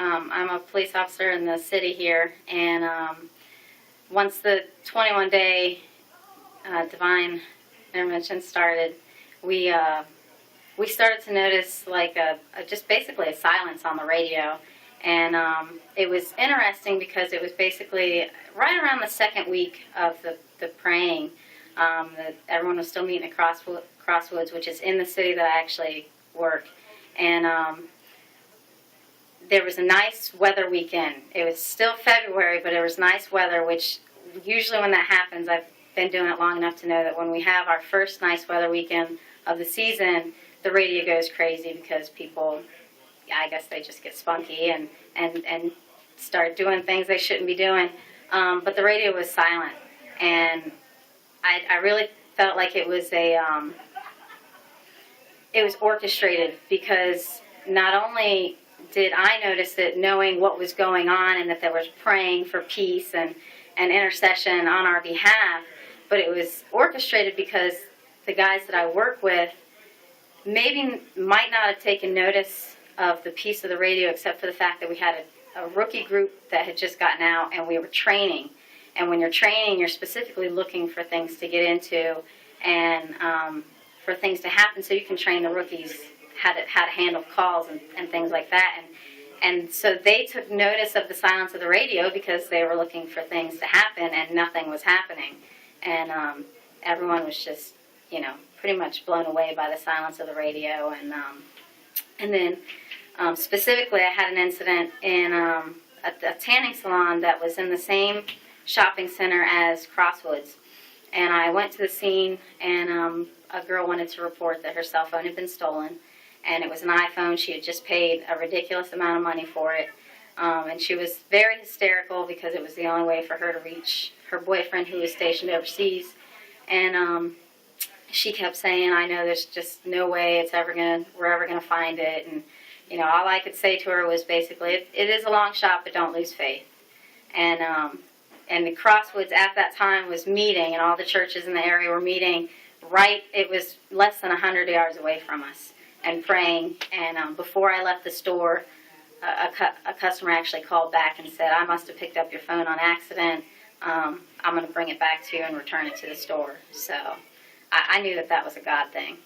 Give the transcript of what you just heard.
I'm a police officer in the city here, and once the 21-day divine intervention started, we started to notice like just basically a silence on the radio. And it was interesting because it was basically right around the second week of the praying that everyone was still meeting at Crosswoods, which is in the city that I actually work. And there was a nice weather weekend. It was still February, but it was nice weather, which usually when that happens, I've been doing it long enough to know that when we have our first nice weather weekend of the season, the radio goes crazy because people, I guess they just get spunky and start doing things they shouldn't be doing. But the radio was silent, and I really felt like it was it was orchestrated, because not only did I notice it, knowing what was going on and that there was praying for peace and intercession on our behalf, but it was orchestrated because the guys that I work with might not have taken notice of the piece of the radio, except for the fact that we had a rookie group that had just gotten out, and we were training. And when you're training, you're specifically looking for things to get into and for things to happen, so you can train the rookies how to handle calls and things like that. And so they took notice of the silence of the radio because they were looking for things to happen, and nothing was happening. And everyone was just, pretty much blown away by the silence of the radio. And then specifically, I had an incident in a tanning salon that was in the same shopping center as Crosswoods. And I went to the scene, and a girl wanted to report that her cell phone had been stolen. And it was an iPhone. She had just paid a ridiculous amount of money for it. And she was very hysterical because it was the only way for her to reach her boyfriend, who was stationed overseas. And she kept saying, "I know there's just no way we're ever gonna find it." And all I could say to her was basically, it is a long shot, but don't lose faith. And the Crosswoods at that time was meeting, and all the churches in the area were meeting. It was less than 100 yards away from us, and praying. And before I left the store, a customer actually called back and said, "I must have picked up your phone on accident. I'm going to bring it back to you and return it to the store." So I knew that was a God thing.